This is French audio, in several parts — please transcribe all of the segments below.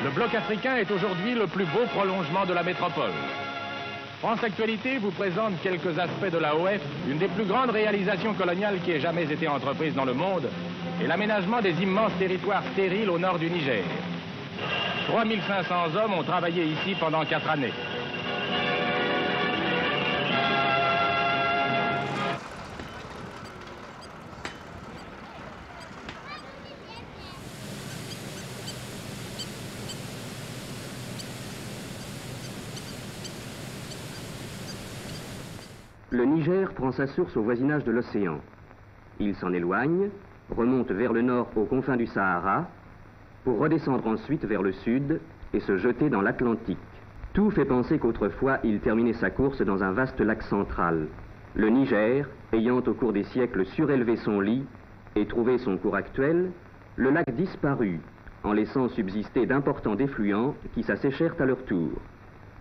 Le bloc africain est aujourd'hui le plus beau prolongement de la métropole. France Actualité vous présente quelques aspects de l'AOF, une des plus grandes réalisations coloniales qui ait jamais été entreprise dans le monde, et l'aménagement des immenses territoires stériles au nord du Niger. 3500 hommes ont travaillé ici pendant 4 années. Le Niger prend sa source au voisinage de l'océan. Il s'en éloigne, remonte vers le nord aux confins du Sahara, pour redescendre ensuite vers le sud et se jeter dans l'Atlantique. Tout fait penser qu'autrefois il terminait sa course dans un vaste lac central. Le Niger, ayant au cours des siècles surélevé son lit et trouvé son cours actuel, le lac disparut, en laissant subsister d'importants défluents qui s'asséchèrent à leur tour.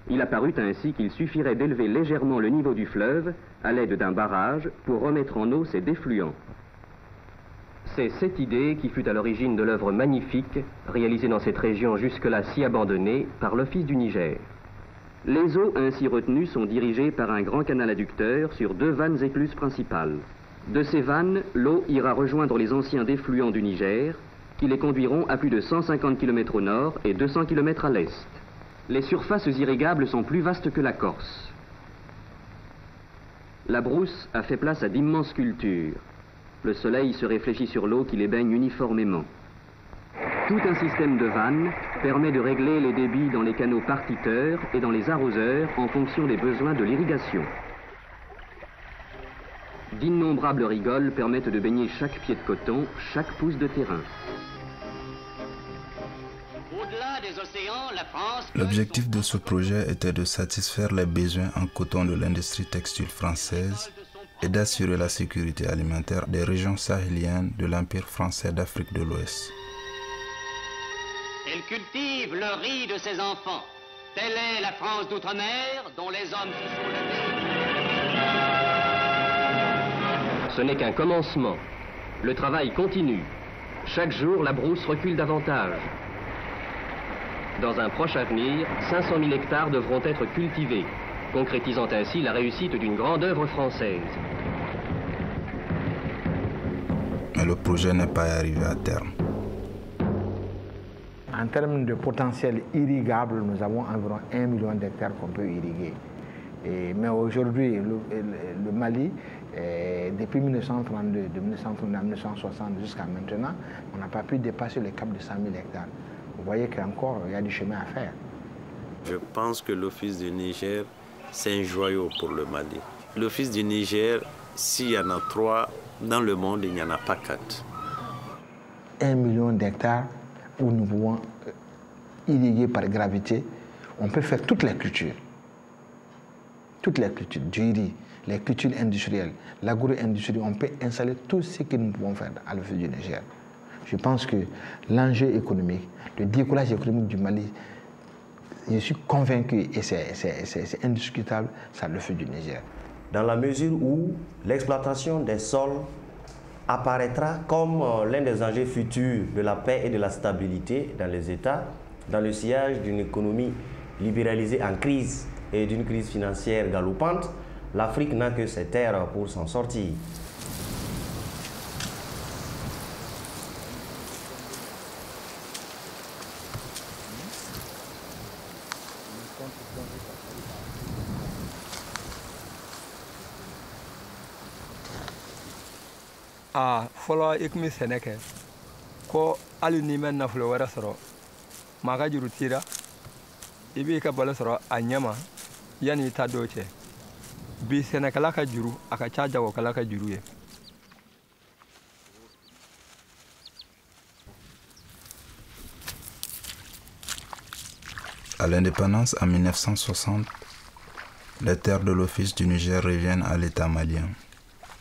Il apparut ainsi qu'il suffirait d'élever légèrement le niveau du fleuve à l'aide d'un barrage pour remettre en eau ces défluents. C'est cette idée qui fut à l'origine de l'œuvre magnifique réalisée dans cette région jusque-là si abandonnée par l'Office du Niger. Les eaux ainsi retenues sont dirigées par un grand canal adducteur sur 2 vannes écluses principales. De ces vannes, l'eau ira rejoindre les anciens défluents du Niger qui les conduiront à plus de 150 km au nord et 200 km à l'est. Les surfaces irrigables sont plus vastes que la Corse. La brousse a fait place à d'immenses cultures. Le soleil se réfléchit sur l'eau qui les baigne uniformément. Tout un système de vannes permet de régler les débits dans les canaux partiteurs et dans les arroseurs en fonction des besoins de l'irrigation. D'innombrables rigoles permettent de baigner chaque pied de coton, chaque pouce de terrain. L'objectif de ce projet était de satisfaire les besoins en coton de l'industrie textile française et d'assurer la sécurité alimentaire des régions sahéliennes de l'Empire français d'Afrique de l'Ouest. Elle cultive le riz de ses enfants. Telle est la France d'outre-mer dont les hommes se sont levés. Ce n'est qu'un commencement. Le travail continue. Chaque jour, la brousse recule davantage. Dans un proche avenir, 500 000 hectares devront être cultivés, concrétisant ainsi la réussite d'une grande œuvre française. Mais le projet n'est pas arrivé à terme. En termes de potentiel irrigable, nous avons environ 1 million d'hectares qu'on peut irriguer. Mais aujourd'hui, le Mali, depuis 1932, de 1932 à 1960 jusqu'à maintenant, on n'a pas pu dépasser le cap de 100 000 hectares. Vous voyez qu'encore, il y a du chemin à faire. Je pense que l'Office du Niger, c'est un joyau pour le Mali. L'Office du Niger, s'il y en a 3 dans le monde, il n'y en a pas 4. 1 million d'hectares où nous pouvons irriguer par gravité. On peut faire toutes les cultures. Toutes les cultures, du riz, les cultures industrielles, l'agro-industrie. On peut installer tout ce que nous pouvons faire à l'Office du Niger. Je pense que l'enjeu économique, le décollage économique du Mali, je suis convaincu, et c'est indiscutable, ça le fait du Niger. Dans la mesure où l'exploitation des sols apparaîtra comme l'un des enjeux futurs de la paix et de la stabilité dans les États, dans le sillage d'une économie libéralisée en crise et d'une crise financière galopante, l'Afrique n'a que ses terres pour s'en sortir. Fɔlɔ i kun bɛ sɛnɛ kɛ ko hali n'i ma nafolo wɛrɛ sɔrɔ maa ka juru tira i b'i ka balo sɔrɔ a ɲɛ ma yanni i ta dɔw cɛ bi sɛnɛkɛla ka juru a ka ca jagokɛla ka juru ye. À l'indépendance en 1960, les terres de l'Office du Niger reviennent à l'État malien,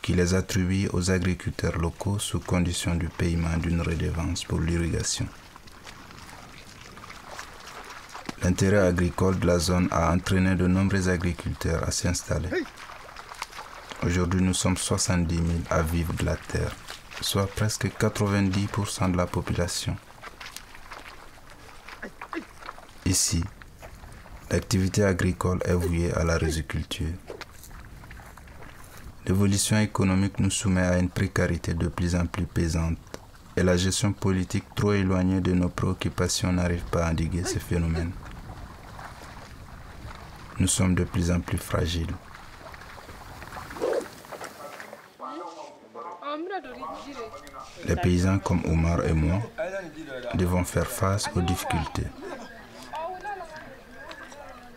qui les attribue aux agriculteurs locaux sous condition du paiement d'une redevance pour l'irrigation. L'intérêt agricole de la zone a entraîné de nombreux agriculteurs à s'installer. Aujourd'hui, nous sommes 70 000 à vivre de la terre, soit presque 90% de la population. Ici, l'activité agricole est vouée à la riziculture. L'évolution économique nous soumet à une précarité de plus en plus pesante et la gestion politique trop éloignée de nos préoccupations n'arrive pas à endiguer ces phénomènes. Nous sommes de plus en plus fragiles. Les paysans comme Omar et moi devons faire face aux difficultés.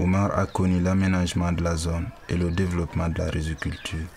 Omar a connu l'aménagement de la zone et le développement de la riziculture.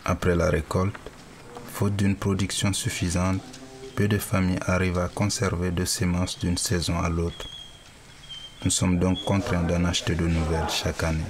Après la récolte, faute d'une production suffisante, peu de familles arrivent à conserver de semences d'une saison à l'autre. Nous sommes donc contraints d'en acheter de nouvelles chaque année.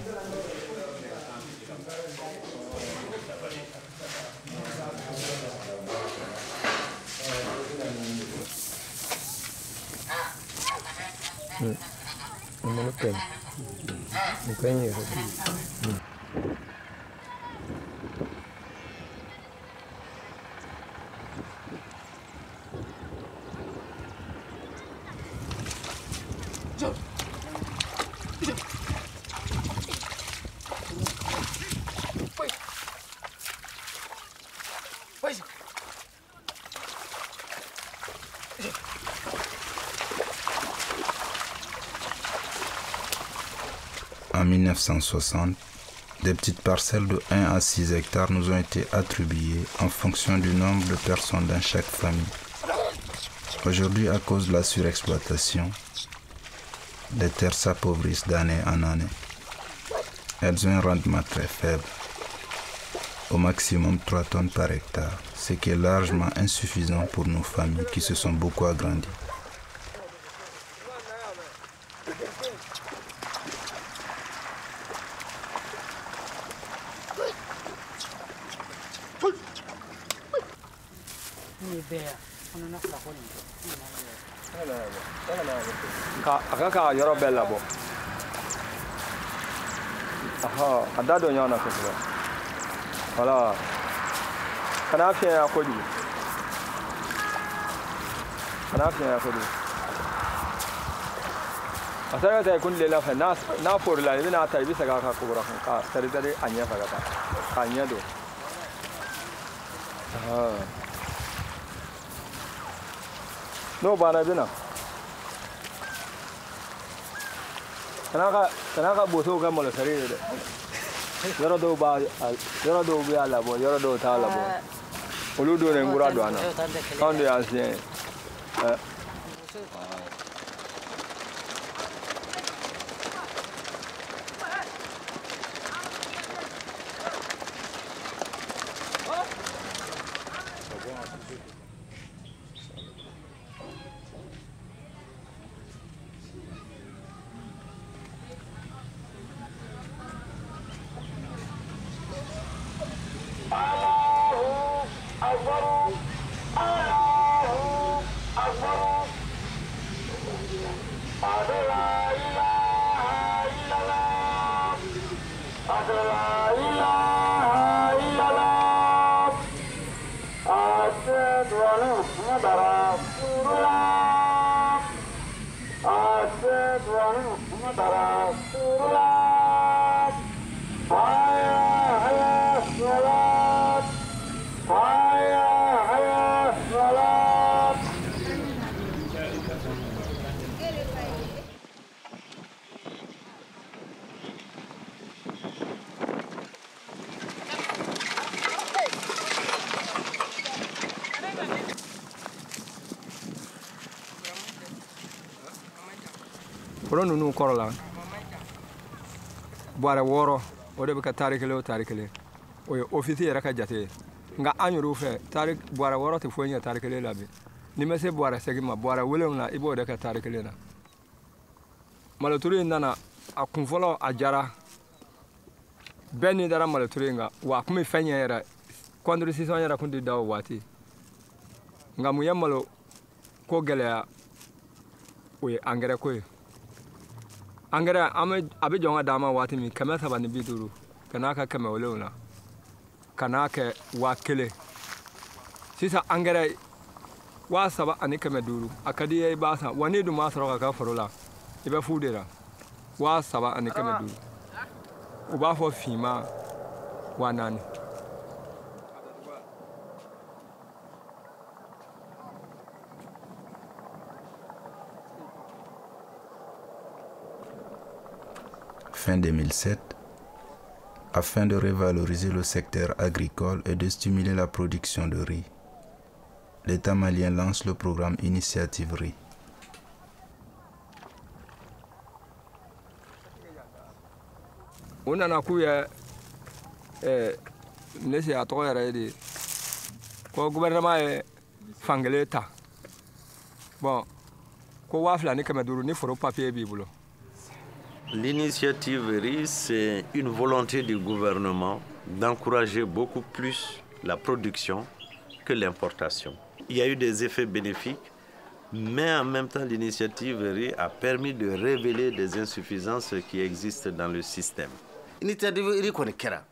En 1960, des petites parcelles de 1 à 6 hectares nous ont été attribuées en fonction du nombre de personnes dans chaque famille. Aujourd'hui, à cause de la surexploitation, les terres s'appauvrissent d'année en année. Elles ont un rendement très faible, au maximum 3 tonnes par hectare, ce qui est largement insuffisant pour nos familles qui se sont beaucoup agrandies. A ka yɔrɔ bɛɛ labɔ a da don ɲɔgɔn na kosɛbɛ wala kana fiɲɛya kojugu a sera ka taa i kun tilela fɛ n'a forila i bɛna ta i bɛ segin a ka kobara kan ka tɛri a ɲɛ fɛ ka taa k'a ɲɛ don n'o banna i bɛ na kana ka bosow kɛ malosɛri ye dɛ yɔrɔ dɔw bɛ a labɔ yɔrɔ dɔw t'a labɔ olu don ne nkura don an na anw de y'an siɲɛ ye foro nunu kɔrɔla bɔrɛ 6 o de bɛ kɛ tari 1 o tari 1 o ye ofisi yɛrɛ ka jate ye nka an yɛrɛw fɛ tari bɔrɛ 6 tɛ foyi ɲɛ tari 1 la bi ni ma se bɔrɛ 8 ma bɔrɛ 7 na i b'o de kɛ tari 1 na maloturu in nana a kun fɔlɔ a jara bɛɛ ni dara maloturu in kan wa a kun bɛ fɛn ɲɛ yɛrɛ contribution yɛrɛ kun tɛ da o waati nka mun ye malo ko gɛlɛya o ye angɛrɛ ko ye angɛrɛ a bɛ jɔn ka d'a ma waati min 350 ka n'a ka 700 ka n'a kɛ 1000 sisan angɛrɛ 350 a ka di ye i b'a san wa n'i dun m'a sɔrɔ ka kɛ foro la i bɛ fu de la 350 u b'a fɔ finma 400. Fin 2007, afin de revaloriser le secteur agricole et de stimuler la production de riz, l'État malien lance le programme Initiative Riz. On nana k'u ye ne se a tɔgɔ yɛrɛ ye de ko gouvernement ye fankelen ta bon ko 2500 ni foro papier b'i bolo. L'initiative riz, c'est une volonté du gouvernement d'encourager beaucoup plus la production que l'importation. Il y a eu des effets bénéfiques, mais en même temps, l'initiative riz a permis de révéler des insuffisances qui existent dans le système. L'initiative riz kɔni kɛra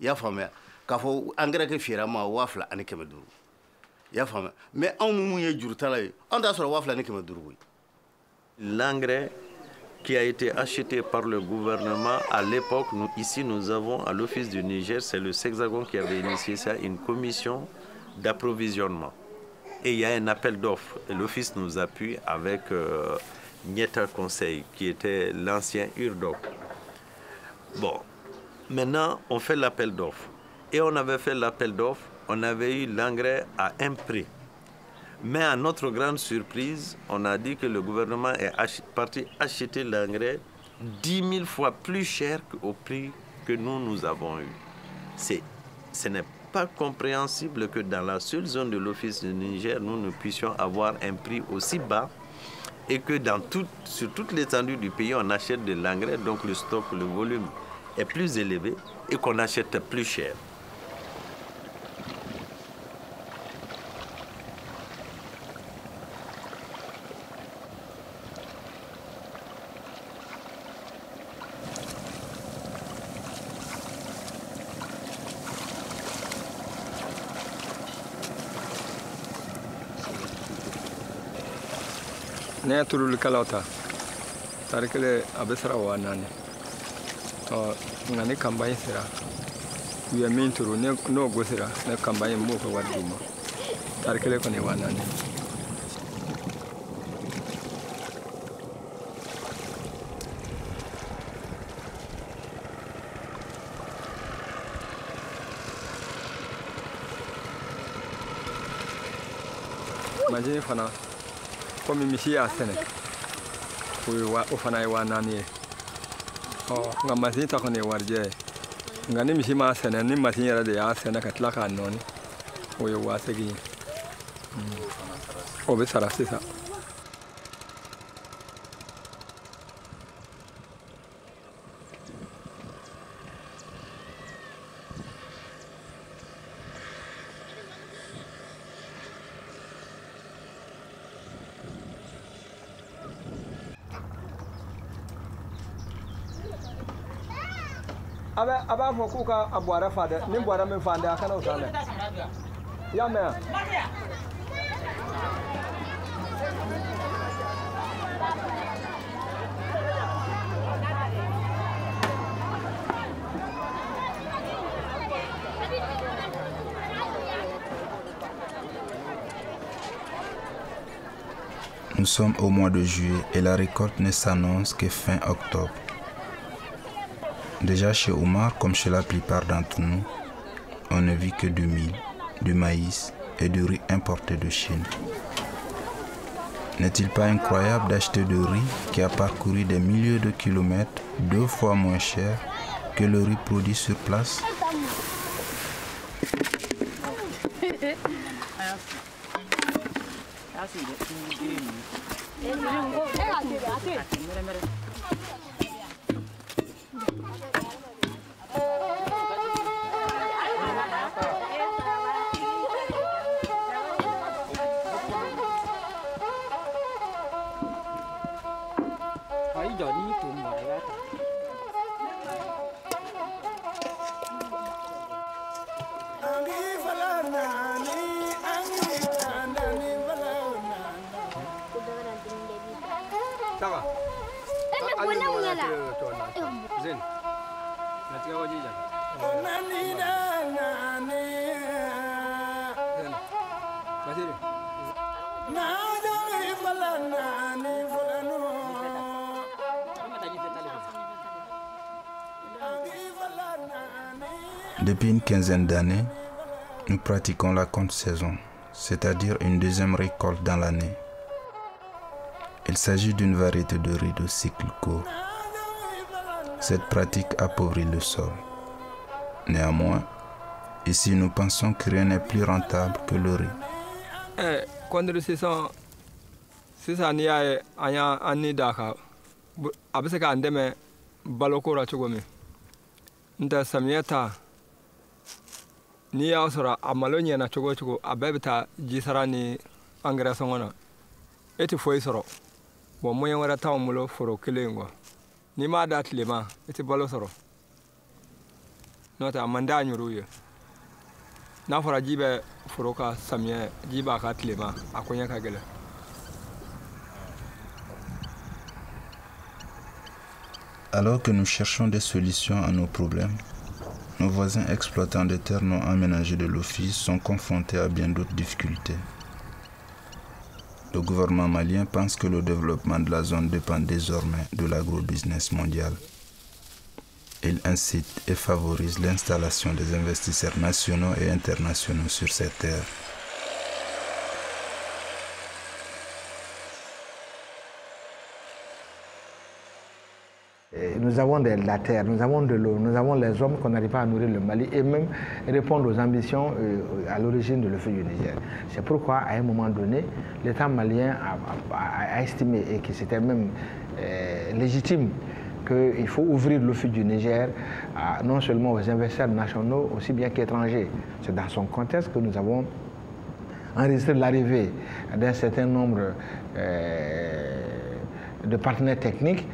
i y'a faamuya k'a fɔ engrais kɛ fiyɛra ma 2500 i y'a faamuya mais anw mun ye jurutala ye anw t'a sɔrɔ 2500 koyi. L'engrais qui a été acheté par le gouvernement à l'époque, nous avons à l'Office du Niger, c'est le Sexagon qui avait initié ça, une commission d'approvisionnement. Et il y a un appel d'offres. Et l'Office nous appuie avec Nieta Conseil, qui était l'ancien URDOC. Bon, maintenant, on fait l'appel d'offres. Et on avait fait l'appel d'offres, on avait eu l'engrais à un prix. Mais à notre grande surprise, on a dit que le gouvernement est parti acheter l'engrais 10 000 fois plus cher qu'au prix que nous avons eu. Ce n'est pas compréhensible que dans la seule zone de l'Office du Niger, nous ne puissions avoir un prix aussi bas et que sur toute l'étendue du pays, on achète de l'engrais, donc le stock, le volume est plus élevé et qu'on achète plus cher. Ne ye turulikɛlaw ta tari 1 a bɛ sara 400 nka ni campagne sera u ye min turu n'o gosira ne campagne n b'o kɛ wari d'u ma tari 1 kɔni ye 400. Imagine fana komi misi y'a sɛnɛ o fana ye 400 ye nka masini ta kɔni ye warijɛ ye nka ni misi m'a sɛnɛ ni masini yɛrɛ de y'a sɛnɛ ka tila k'a nɔɔni o ye 800 ye o bɛ sara sisan. A b'a fɔ k'u ka a bɔrɛ fa dɛ ni bɔrɛ min fa dɛ a kana o san dɛ i y'a mɛn wa. Nous sommes au mois de juillet et la récolte ne s'annonce que fin octobre. Déjà chez Omar, comme chez la plupart d'entre nous, on ne vit que du mil, du maïs et du riz importé de Chine. N'est-il pas incroyable d'acheter du riz qui a parcouru des milliers de kilomètres 2 fois moins cher que le riz produit sur place? Depuis une quinzaine d'années, nous pratiquons la contre-saison, c'est-à-dire une deuxième récolte dans l'année. Il s'agit d'une variété de riz de cycle court. Cette pratique appauvrit le sol. Néanmoins, ici nous pensons que rien n'est plus rentable que le riz. Ni ya sɔrɔ a malo ɲɛna cogo o cogo a bɛɛ bɛ taa jisara ni angɛrɛ sɔngɔ na e tɛ foyi sɔrɔ bon moyen wɛrɛ t'anw bolo foro kelen quoi n'i m'a da tilema e tɛ balo sɔrɔ n'o tɛ a man d'a ɲuru ye n'a fɔra ji bɛ foro ka samiyɛ ji b'a ka tilema a koɲɛ ka gɛlɛn. Alors que nous cherchons des solutions à nos problèmes, nos voisins exploitants des terres non aménagées de l'Office sont confrontés à bien d'autres difficultés. Le gouvernement malien pense que le développement de la zone dépend désormais de l'agrobusiness mondial. Il incite et favorise l'installation des investisseurs nationaux et internationaux sur ces terres. Nous avons de la terre, nous avons de l'eau, nous avons les hommes qu'on n'arrive pas à nourrir le Mali et même répondre aux ambitions à l'origine de l'OFII du Niger. C'est pourquoi, à un moment donné, l'État malien a estimé et que c'était même légitime qu'il faut ouvrir l'OFII du Niger non seulement aux investisseurs nationaux, aussi bien qu'étrangers. C'est dans son contexte que nous avons enregistré l'arrivée d'un certain nombre de partenaires techniques,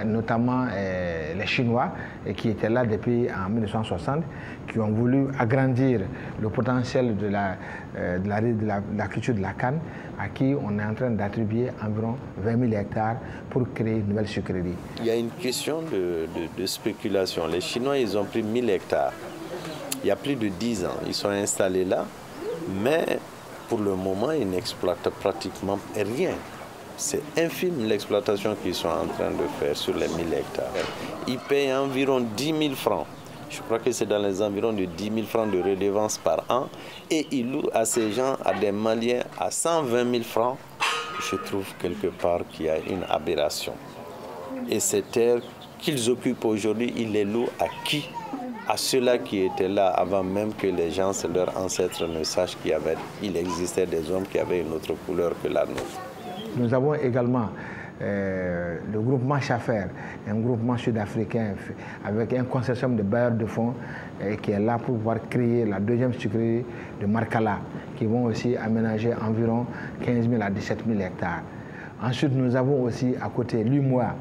notamment les Chinois, qui étaient là depuis en 1960, qui ont voulu agrandir le potentiel de la culture de la canne, à qui on est en train d'attribuer environ 20 000 hectares pour créer une nouvelle sucrerie. Il y a une question de spéculation. Les Chinois, ils ont pris 1000 hectares. Il y a plus de 10 ans, ils sont installés là, mais pour le moment, ils n'exploitent pratiquement rien. C'est infime l'exploitation qu'ils sont en train de faire sur les 1000 hectares. Ils payent environ 10 000 francs. Je crois que c'est dans les environs de 10 000 francs de redevance par an. Et ils louent à ces gens, à des Maliens, à 120 000 francs. Je trouve quelque part qu'il y a une aberration. Et ces terres qu'ils occupent aujourd'hui, ils les louent à qui? À ceux-là qui étaient là avant même que les gens, leurs ancêtres, ne sachent qu'il existait des hommes qui avaient une autre couleur que la nôtre. Nous avons également le groupement Schaffer, un groupement sud-africain avec un consortium de bailleurs de fonds qui est là pour pouvoir créer la deuxième sucrerie de Markala, qui vont aussi aménager environ 15 000 à 17 000 hectares. Ensuite, nous avons aussi à côté l'UMOA,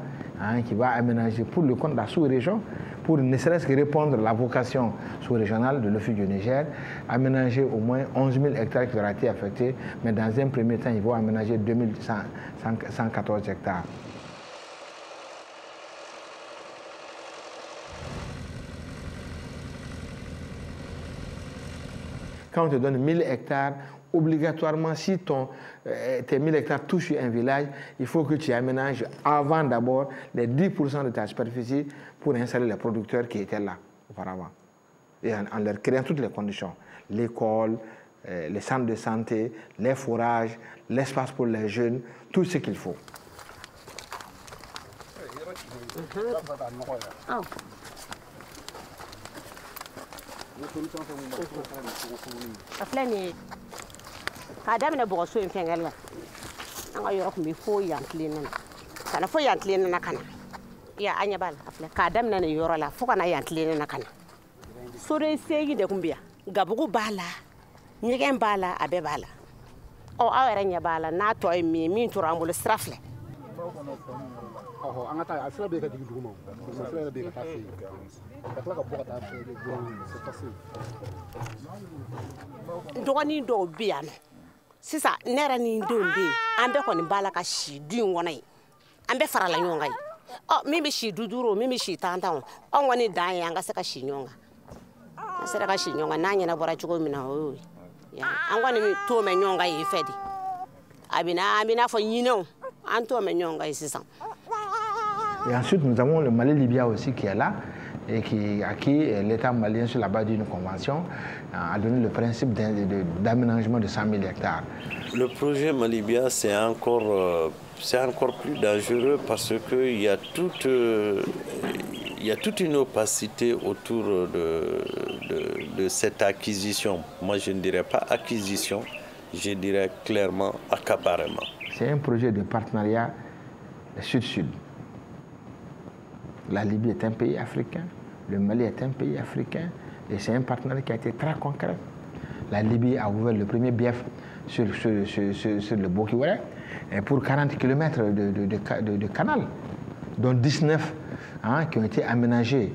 qui va aménager pour le compte de la sous-région, pour ne serait-ce que répondre à la vocation sous-régionale de l'OFII du Niger, aménager au moins 11 000 hectares qui auraient été affectés, mais dans un premier temps, ils vont aménager 2114 hectares. Quand on te donne 1000 hectares, obligatoirement, si tes 1000 hectares touchent un village, il faut que tu aménages avant d'abord les 10% de ta superficie pour installer les producteurs qui étaient là auparavant. Et en leur créant toutes les conditions, l'école, les centres de santé, les forages, l'espace pour les jeunes, tout ce qu'il faut. Ya anya bal afle kadam na yoro la fuka na yantle na kana sore segi de kumbia gabugo bala nyegen bala abe bala o awere nya bala na to mi turambul strafle oho angata afle be ka digi duguma afle be ka tafi afle ka boka tafi c'est facile dogani do biano sisa nera ni ndombe ambe ko ni bala ka shi du ngonai ambe farala nyongai oh mimi shi duduro mimi shi tantan on woni dan yanga saka shi nyonga saka shi nyonga nanya na bora chugo mina o ya angwani mi to me nyonga yi fedi abina fo nyino an to me nyonga yi sisan. Et ensuite nous avons le Mali-Libya aussi qui est là et à qui l'État malien sur la base d'une convention a donné le principe d'aménagement de 100 000 hectares. Le projet Mali-Libya c'est encore plus dangereux parce qu'il y a toute une opacité autour de cette acquisition. Moi, je ne dirais pas acquisition, je dirais clairement accaparement. C'est un projet de partenariat sud-sud. La Libye est un pays africain, le Mali est un pays africain et c'est un partenariat qui a été très concret. La Libye a ouvert le premier bief sur le Bokiwara pour 40 km de canal, dont 19 qui ont été aménagés.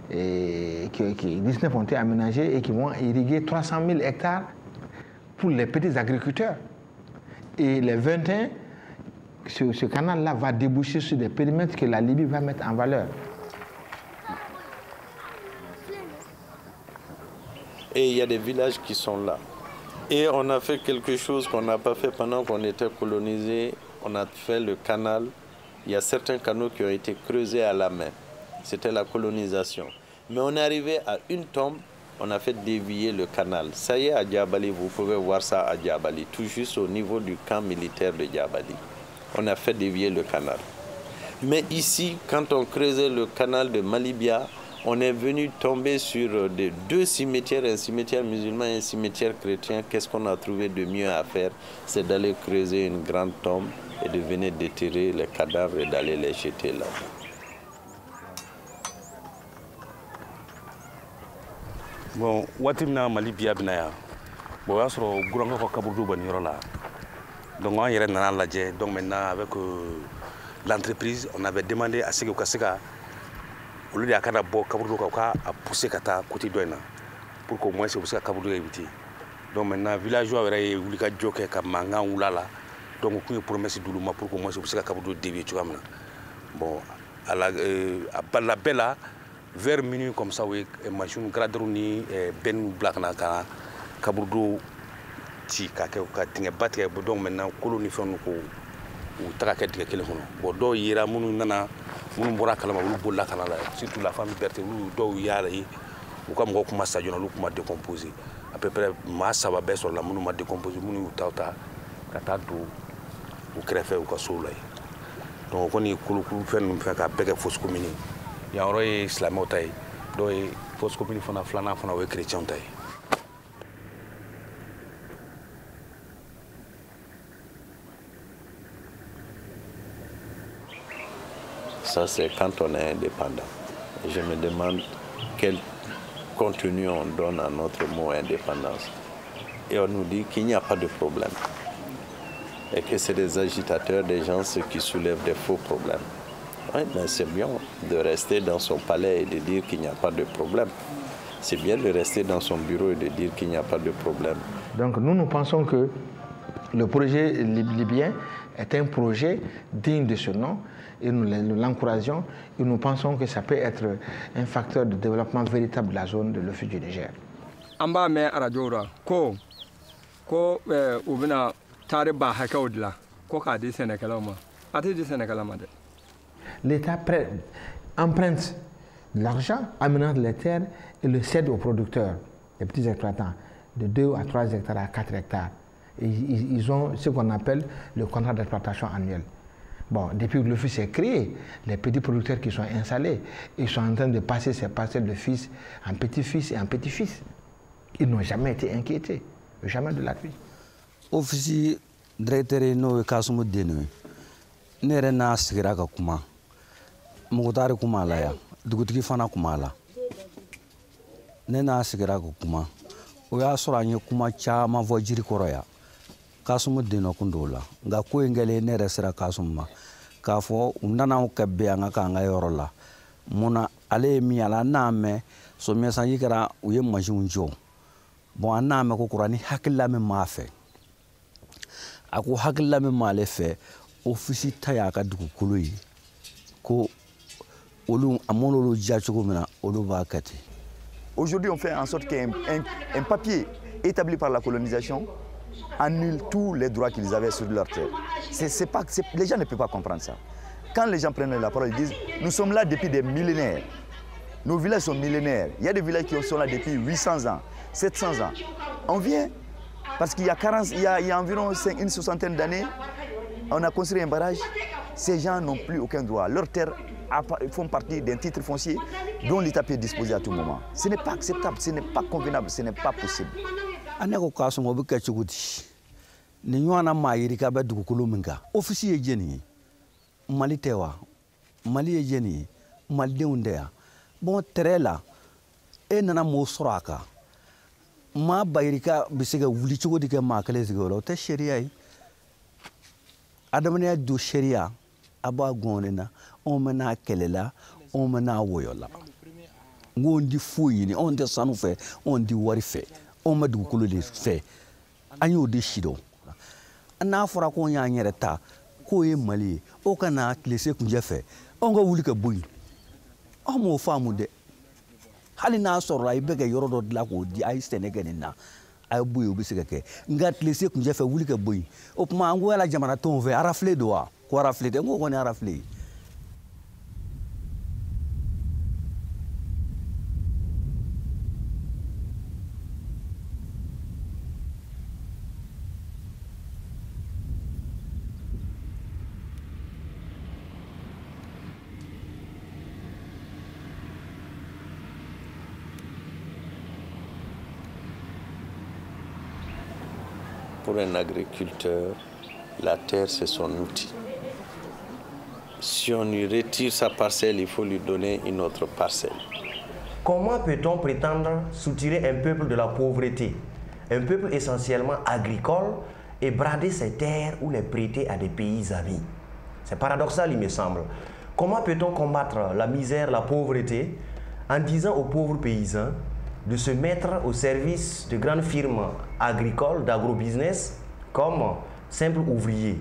Et 19 ont été aménagés et qui vont irriguer 300 000 hectares pour les petits agriculteurs. Et les 21, ce canal-là va déboucher sur des périmètres que la Libye va mettre en valeur. Et il y a des villages qui sont là. Et on a fait quelque chose qu'on n'a pas fait pendant qu'on était colonisé. On a fait le canal. Il y a certains canaux qui ont été creusés à la main. C'était la colonisation. Mais on est arrivé à une tombe, on a fait dévier le canal. Ça y est, à Diabali, vous pouvez voir ça à Diabali, tout juste au niveau du camp militaire de Diabali. On a fait dévier le canal. Mais ici, quand on creusait le canal de Mali-Libya, on est venu tomber sur deux cimetières, un cimetière musulman et un cimetière chrétien. Qu'est-ce qu'on a trouvé de mieux à faire? C'est d'aller creuser une grande tombe et de venir déterrer les cadavres et d'aller les jeter là. Bon, Watimna Mali-Libya binaya. Bon, on sera au grand Kabourdou Banirola. Donc on y a donc maintenant avec l'entreprise, on avait demandé à Sego Kaseka au lieu de Kabourdou à pousser Kata côté douane pour qu'au moins c'est aussi à Kabourdou éviter. Donc maintenant villageois aurait voulu qu'à Djoké comme Manga ou Lala. Donc on peut promettre Doulouma pour qu'au moins c'est aussi à Kabourdou dévier tu vois. Bon, à la Bella vers minuit comme ça oui, machine Gradroni Ben Black Naka Kabourdou ti ka tinga batte donc maintenant colonie fonu ko ou traka de kele hono bo do yira munu nana munu bora kala ma lu bolla kala surtout la famille berté lu do yara yi ou comme ko kuma sa jona lu kuma décomposer à peu près ma ça va baisser la munu ma décomposer munu tauta kata do ou crefé ou ka solay donc on est kulu fen fa ka bega fausse commune ya roy islamo tay do fausse commune fona flana fona we chrétien tay. Ça, c'est quand on est indépendant. Et je me demande quel contenu on donne à notre mot indépendance. Et on nous dit qu'il n'y a pas de problème. Et que c'est des agitateurs, des gens qui soulèvent des faux problèmes. Oui, mais c'est bien de rester dans son palais et de dire qu'il n'y a pas de problème. C'est bien de rester dans son bureau et de dire qu'il n'y a pas de problème. Donc nous pensons que le projet libyen est un projet digne de ce nom. Et nous l'encourageons et nous pensons que ça peut être un facteur de développement véritable de la zone de l'Office du Niger. Amba me arajora ko ubina tare ba hakaudla ko ka di Sénégalama ati di Sénégalama de. L'État emprunte de l'argent, aménage les terres et le cède aux producteurs, les petits exploitants. de 2 à 3 hectares à 4 hectares. Et ils ont ce qu'on appelle le contrat d'exploitation annuel. Bon, depuis que l'office est créé, les petits producteurs qui sont installés, ils sont en train de passer ces parcelles de fils en petit-fils et en petit-fils. Ils n'ont jamais été inquiétés, jamais de la vie. Office directeur no kasumu denu nere na sigira ka kuma mugutari kuma la ya dugutigi fana kuma la ne na sigira ka kuma o ya sɔrɔ an ye kuma caman fɔ jiri kɔrɔ ya kasumu denu kundo la nga ko ngele ne yɛrɛ sera kasumu ma k'a fɔ u nana kɛ bɛn an ka k'an ka yɔrɔ la munna ale ye min ala n'a mɛn samiyɛ sanji kɛra u ye mansinw jɔ bon an n'a mɛn ko kura ni hakilila min m'a fɛ a ko hakilila min m'ale fɛ ofisi ta y'a ka dugukolo ye ko olu a mana olu diya cogo min na olu b'a kɛ ten. Aujourd'hui, on fait en sorte qu'un papier établi par la colonisation annule tous les droits qu'ils avaient sur leur terre. Les gens ne peuvent pas comprendre ça. Quand les gens prennent la parole, ils disent « Nous sommes là depuis des millénaires. Nos villages sont millénaires. Il y a des villages qui sont là depuis 800 ans, 700 ans. On vient parce qu'il y a environ une soixantaine d'années, on a construit un barrage. Ces gens n'ont plus aucun droit. Leurs terres font partie d'un titre foncier dont l'État peut disposer à tout moment. Ce n'est pas acceptable, ce n'est pas convenable, ce n'est pas possible. Aneko kasongo be kɛ cogo di ni ɲɔgɔnna maa yiri ka bɛ dugukolo min kan ofisi ye jɛni ye Mali tɛ wa Mali ye jɛni ye malidenw tɛ ya bon terrain la e nana m'o sɔrɔ a kan maa bayirika bɛ se ka wuli cogo di kɛ maa kelen sigi o la o tɛ sariya ye adamadenya don sariya a b'a gɔn na anw bɛ n'a kɛlɛ la anw bɛ n'a wɔyɔ la n ko n di foyi ɲini anw tɛ sanu fɛ anw di wari fɛ anw bɛ dugukolo de fɛ an y'o de si dɔn n'a fɔra ko n y'an yɛrɛ ta k'o ye Mali ye o ka na tilese kunjɛ fɛ anw ka wuli ka bɔ yen anw m'o faamu dɛ hali n'a sɔrɔla i bɛ ka yɔrɔ dɔ dilan k'o di a ye sɛnɛ kɛ nin na a ye bɔ yen o bɛ se ka kɛ nka tilese kunjɛ fɛ wuli ka bɔ yen o tuma an ko yala jamanadenw fɛ arafile don wa ko arafile tɛ n ko kɔni arafile ye. Pour un agriculteur, la terre, c'est son outil. Si on lui retire sa parcelle, il faut lui donner une autre parcelle. Comment peut-on prétendre soutirer un peuple de la pauvreté, un peuple essentiellement agricole, et brader ses terres ou les prêter à des pays amis? C'est paradoxal, il me semble. Comment peut-on combattre la misère, la pauvreté, en disant aux pauvres paysans de se mettre au service de grandes firmes agricoles, d'agrobusiness, comme simples ouvriers?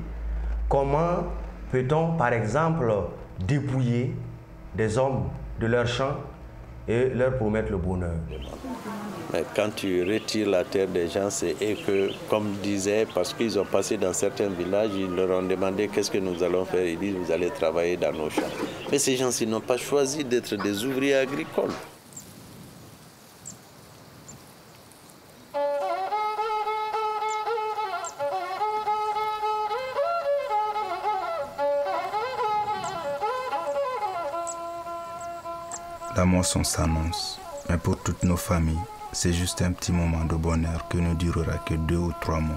Comment peut-on, par exemple, dépouiller des hommes de leurs champs et leur promettre le bonheur? Mais quand tu retires la terre des gens, c'est que, comme disait, parce qu'ils ont passé dans certains villages, ils leur ont demandé qu'est-ce que nous allons faire. Ils disent, vous allez travailler dans nos champs. Mais ces gens-ci n'ont pas choisi d'être des ouvriers agricoles. La moisson s'annonce, mais pour toutes nos familles, c'est juste un petit moment de bonheur qui ne durera que 2 ou 3 mois.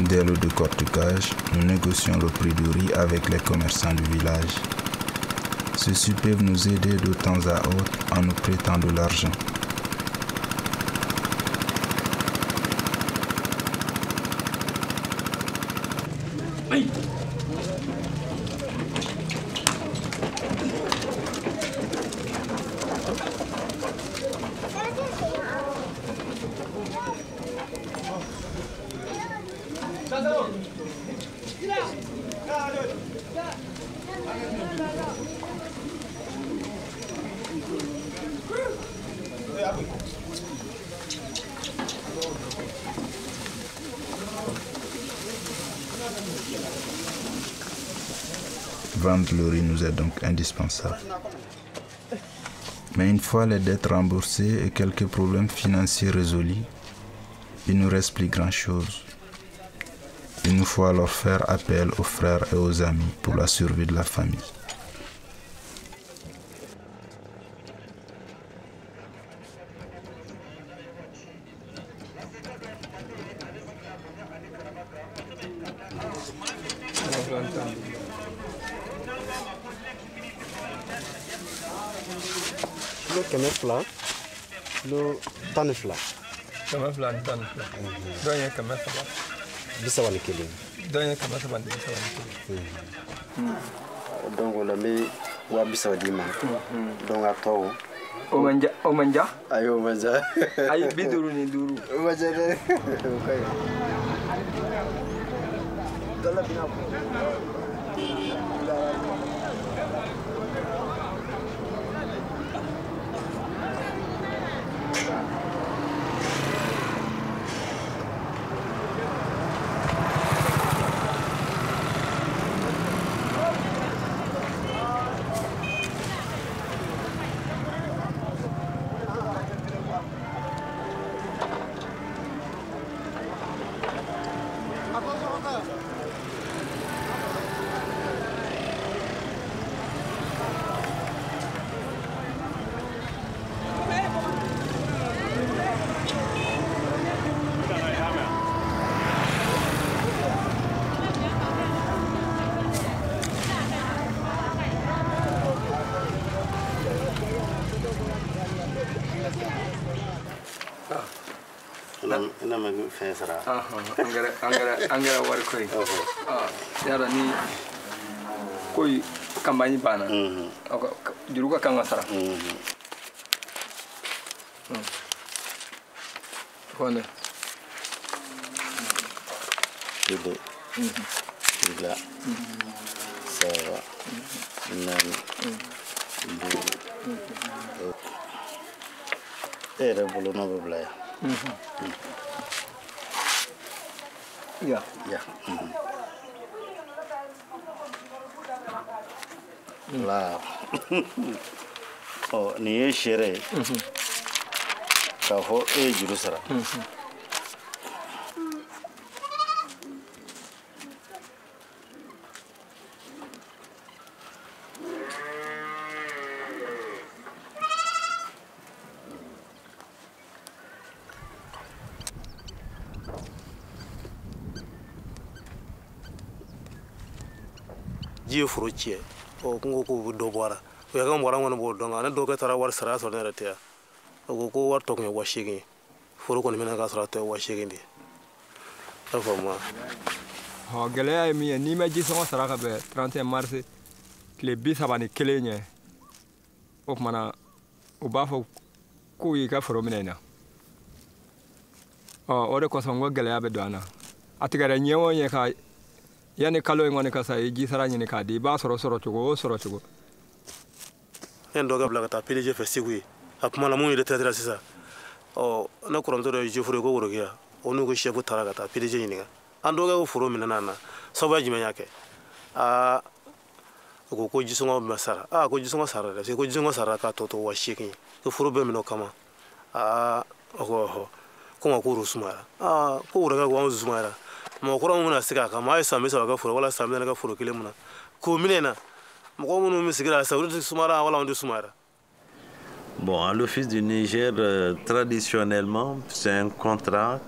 Dès le décortiquage, nous négocions le prix du riz avec les commerçants du village. Ceux-ci peuvent nous aider de temps à autre en nous prêtant de l'argent. Vendre le riz nous est donc indispensable. Mais une fois les dettes remboursées et quelques problèmes financiers résolus, il ne nous reste plus grand-chose. Il nous faut alors faire appel aux frères et aux amis pour la survie de la famille. Kilo 100 kilo 12. 100 ni 12. Dɔw ye 300. 31. Dɔw ye 331. Donc on a mis 30 ma. Donc à toi. O manja? Ayo manja. Ay biduru ni duru. Manja de. Okay. Dala bina. ina ma fɛn sara angara wari koyi yara ni koyi campagne bana juru ka kan ka sara fone ido ila sawa nan era bolo no bla Yeah. Yeah. La. Oh, ni ye shere. Ka ho e juru sara. Ji furu ci o kungo ko do bora o ya gam wara ngone bo do ngana do ka tara war sara so ne rete o ko war to ko washigi furu ko ni mena ka sara to washigi ndi afa ma ho gele ay mi ni ma ji so sara ka be 31 mars le bi sabani kelenya o mana o ba fo ko yi ka furu minena o de ko so ngo gele abe do ana atigara nyewo ye ka yani kalo ngone ka sai ji sara nyini ka di ba soro chugo en doga blaga ta PDG festigu akuma la mun de tetra sisa o na kuranto de je fure ko woro ya onu ko shefu taraga ta PDG nyini an doga ko furo minana na so ba jime yake ko ji songo masara ko ji songo sara de ko ji songo sara ka to wa sheki ko furo be mino kama ko ko rusumara ko woro ga ko rusumara mo ko mun siga ka mai sami sa ga furo wala sami na ga furo kile muna ko minena mo ko mun mi sigira sa wuri sumara wala on sumara. Bon, à l'Office du Niger, traditionnellement, c'est un contrat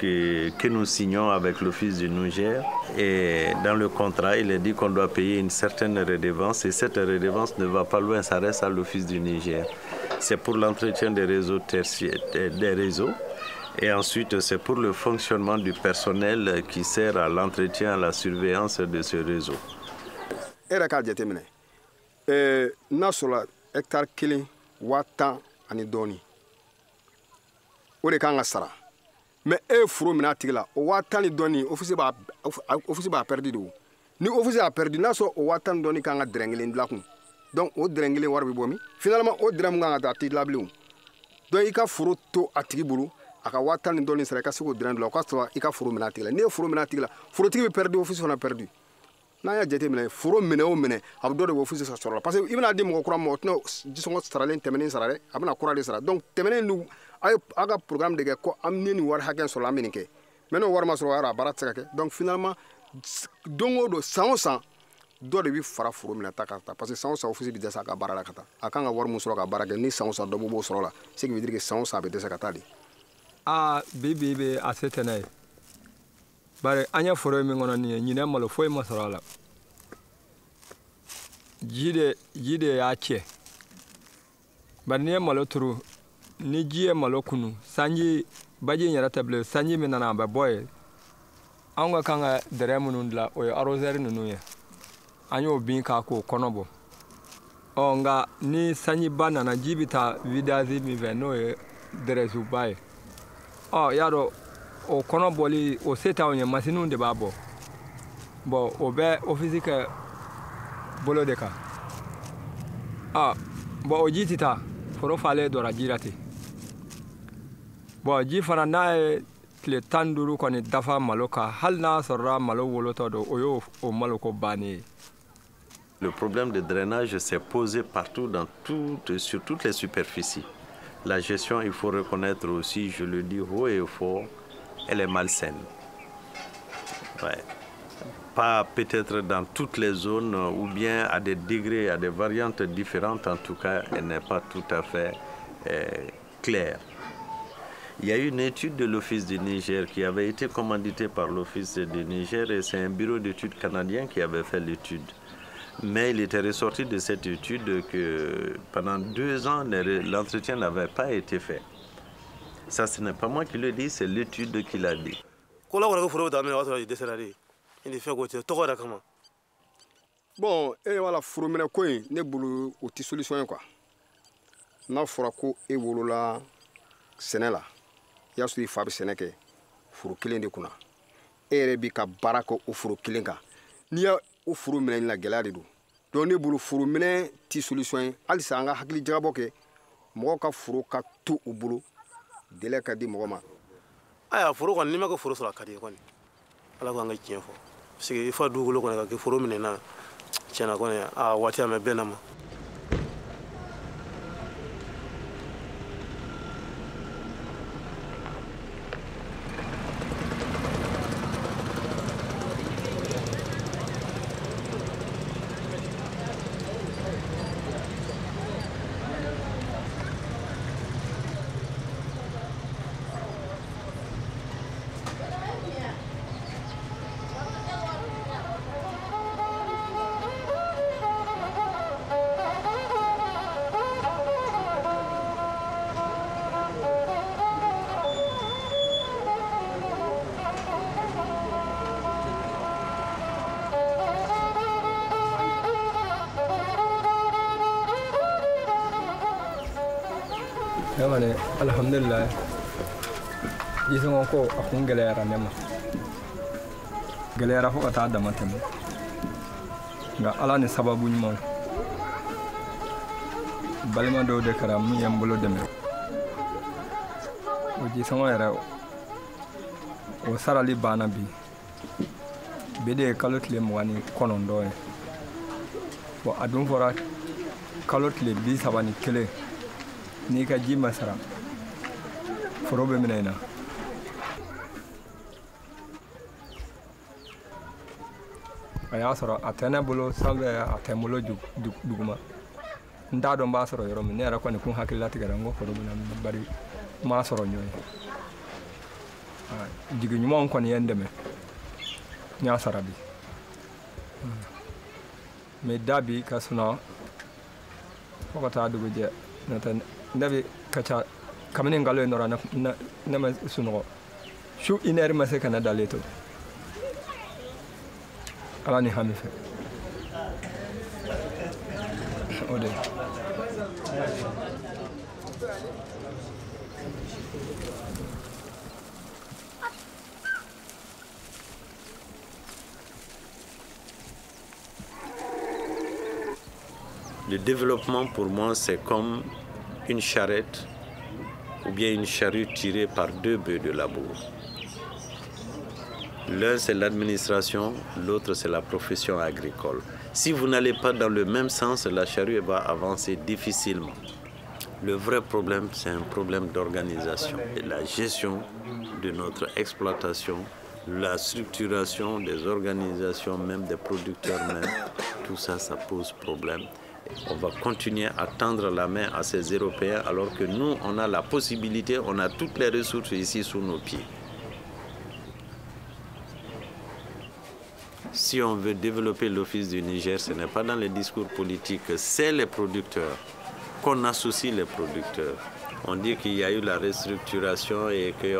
que nous signons avec l'Office du Niger. Et dans le contrat, il est dit qu'on doit payer une certaine redevance et cette redevance ne va pas loin, ça reste à l'Office du Niger. C'est pour l'entretien des réseaux tertiaires, des réseaux. Et ensuite, c'est pour le fonctionnement du personnel qui sert à l'entretien, à la surveillance de ce réseau. Hectare kelen watan ani doni o de kan ka sara mais furo mina tigila o watan ni doni office ba perdu do ni office a perdu na so o watan doni kan ka drengelen dilakun donc o drengelen war bi bomi finalement o drem kan ka ta tilabliu donc ika furo to atigi bulu aka watan ni doni sara ka se ko drendlo ka so ika furo mina tigila ni furo mina tigila furo tigi bi perdu office on a perdu. N'a y'a jate minɛ foro minɛ o minɛ a bɛ dɔ de bɔ office sa sɔrɔ la parce que i bɛna di mɔgɔ kura ma o tɛna jisɔngɔ saralen tɛmɛnen sara dɛ a bɛna kura de sara donc tɛmɛnen nu a ka programme de kɛ ko an ni nin wari hakɛ sɔrɔ an bɛ nin kɛ mais n'o wari ma sɔrɔ yɔrɔ a baara tɛ se ka kɛ donc finalement don o don san o san dɔ de bɛ fara foro minɛ ta ka taa parce que san o san office bɛ dɛsɛ a ka baara la ka taa a kan ka wari min sɔrɔ ka baara kɛ ni san o san dɔ b'o sɔrɔ la ce qui veut dire que san o san a bɛ dɛsɛ ka taa de. bi bɛ a se tɛ n'a ye bari an ye foro min kɔnɔ nin ye ɲinɛ malo foyi ma sɔrɔ a la ji de y'a cɛ bari n'i ye malo turu ni ji ye malo kunu sanji baji in yɛrɛ tɛ bilen sanji min nana a bɛ bɔ yen anw ka kan ka dɛrɛ minnu dilan o ye arroseur ninnu ye an y'o bin k'a k'o kɔnɔ bɔ nka ni sanjiba nana ji bɛ taa vidage min fɛ n'o ye dɛrɛsuba ye y'a dɔn o kɔnɔ bɔli o se t'anw ye masiniw de b'a bɔ bon o bɛ ofisi kɛ bolo de kan bon o ji tɛ taa foro falen dɔra ji la ten bon ji fana n'a ye tile 15 kɔni dafa malo kan hali n'a sɔrɔla malo wolotɔ don o y'o malo ko bannen ye. Le problème de drainage s'est posé partout, sur toutes les superficies. La gestion, il faut reconnaître aussi, je le dis haut et fort, elle est malsaine. Ouais. Pas peut-être dans toutes les zones ou bien à des degrés, à des variantes différentes. En tout cas, elle n'est pas tout à fait claire. Il y a eu une étude de l'Office du Niger qui avait été commanditée par l'Office du Niger et c'est un bureau d'études canadien qui avait fait l'étude. Mais il était ressorti de cette étude que pendant 2 ans, l'entretien n'avait pas été fait. Ça, ce n'est pas moi qui le dis, c'est l'étude qui l'a dit. Bon, voilà, furumina ko in ne bolo o ti solution quoi. N'a fɔra ko e wolola sɛnɛ la y'a sɔrɔ i fa bɛ sɛnɛ kɛ furu kelen de kunna e yɛrɛ bi ka baara kɛ o furu kelen kan n'i y'a o furu minɛ la gɛlɛya de don donc ne bolo furu minɛ ti solution ye halisa an ka hakili jagabɔ kɛ mɔgɔw ka furu ka to u bolo délai ka di mɔgɔ ma. Aya furu kɔni n'i ma kɛ furu sɔrɔ a ka di ye kɔni ala ko an ka tiɲɛ fɔ parce que i fa dugukolo kɔni ka kɛ furu minɛ na tiɲɛna kɔni a waati a mɛ bɛn na ma. Yamane alhamdulillah jisongo ko akun gɛlɛyara ne ma gɛlɛyara fo ka taa dama tɛmɛ nka ala ni sababu ɲuman balima dɔw de kɛra min ye n bolo dɛmɛ o jisɔngɔ yɛrɛ o sarali banna bi de ye kalo tile 29 ye bon a dun fɔra kalo tile 31 n'i ka ji ma sara foro bɛ minɛ i na a y'a sɔrɔ a tɛ ne bolo sanfɛ a tɛ n bolo duguma n t'a dɔn n b'a sɔrɔ yɔrɔ min ne yɛrɛ kɔni kun hakilila tigɛra n ko foro bɛ na bari n m'a sɔrɔ ɲɔ ye jigi ɲumanw kɔni ye n dɛmɛ n y'a sara bi mɛ da bi ka sɔnna fo ka taa dugu jɛ n'o ne bɛ ka ca kabini nkalon ye nɔrɔ ne ma sunɔgɔ su 1 heure ma se ka ne dalen to ala ni hami fɛ o de Le développement pour moi c'est comme une charrette ou bien une charrue tirée par 2 bœufs de labour. L'un c'est l'administration, l'autre c'est la profession agricole. Si vous n'allez pas dans le même sens, la charrue va avancer difficilement. Le vrai problème, c'est un problème d'organisation. La gestion de notre exploitation, la structuration des organisations, même des producteurs même, tout ça, ça pose problème. On va continuer à tendre la main à ces Européens alors que nous, on a la possibilité, on a toutes les ressources ici sous nos pieds. Si on veut développer l'Office du Niger, ce n'est pas dans les discours politiques, c'est les producteurs, qu'on associe les producteurs. On dit qu'il y a eu la restructuration et qu'il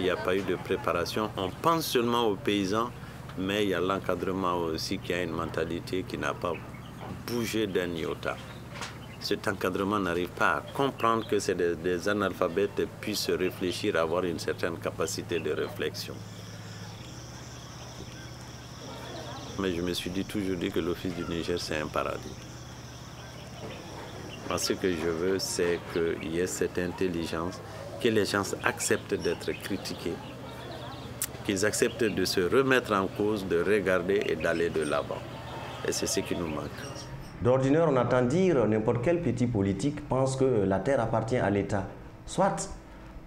n'y a pas eu de préparation. On pense seulement aux paysans, mais il y a l'encadrement aussi qui a une mentalité qui n'a pas bougé d'un iota. Cet encadrement n'arrive pas à comprendre que c'est des analphabètes puissent réfléchir, avoir une certaine capacité de réflexion. Mais je me suis toujours dit que l'Office du Niger, c'est un paradis. Moi, ce que je veux, c'est qu'il y ait cette intelligence, que les gens acceptent d'être critiqués, qu'ils acceptent de se remettre en cause, de regarder et d'aller de l'avant. Et c'est ce qui nous manque. D'ordinaire, on entend dire n'importe quel petit politique pense que la terre appartient à l'État. Soit,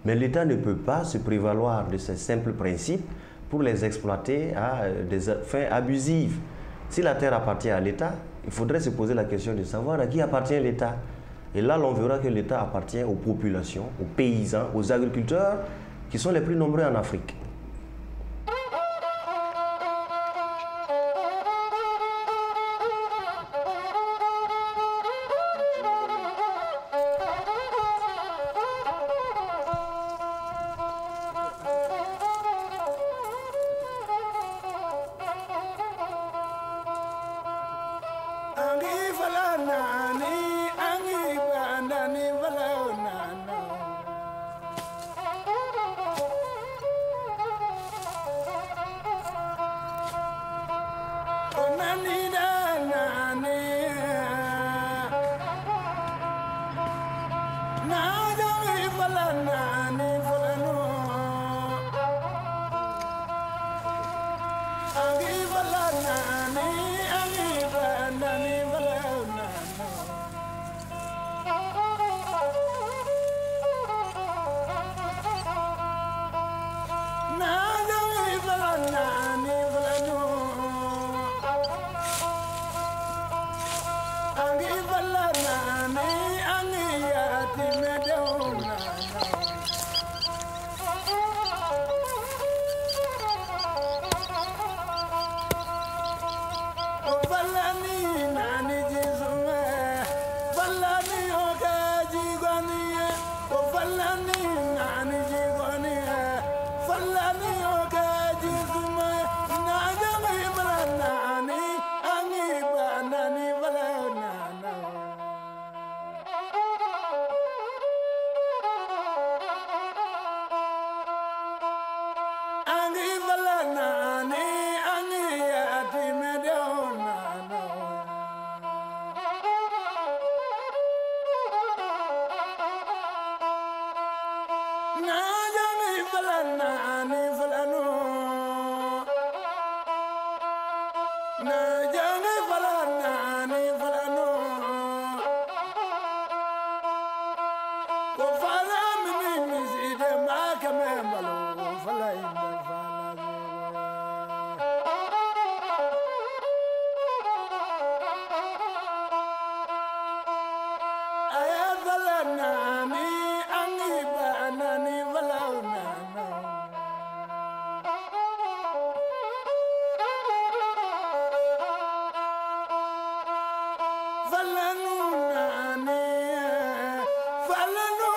mais l'État ne peut pas se prévaloir de ces simples principes pour les exploiter à des fins abusives. Si la terre appartient à l'État, il faudrait se poser la question de savoir à qui appartient l'État. Et là, l'on verra que l'État appartient aux populations, aux paysans, aux agriculteurs, qui sont les plus nombreux en Afrique. falanu nane falanu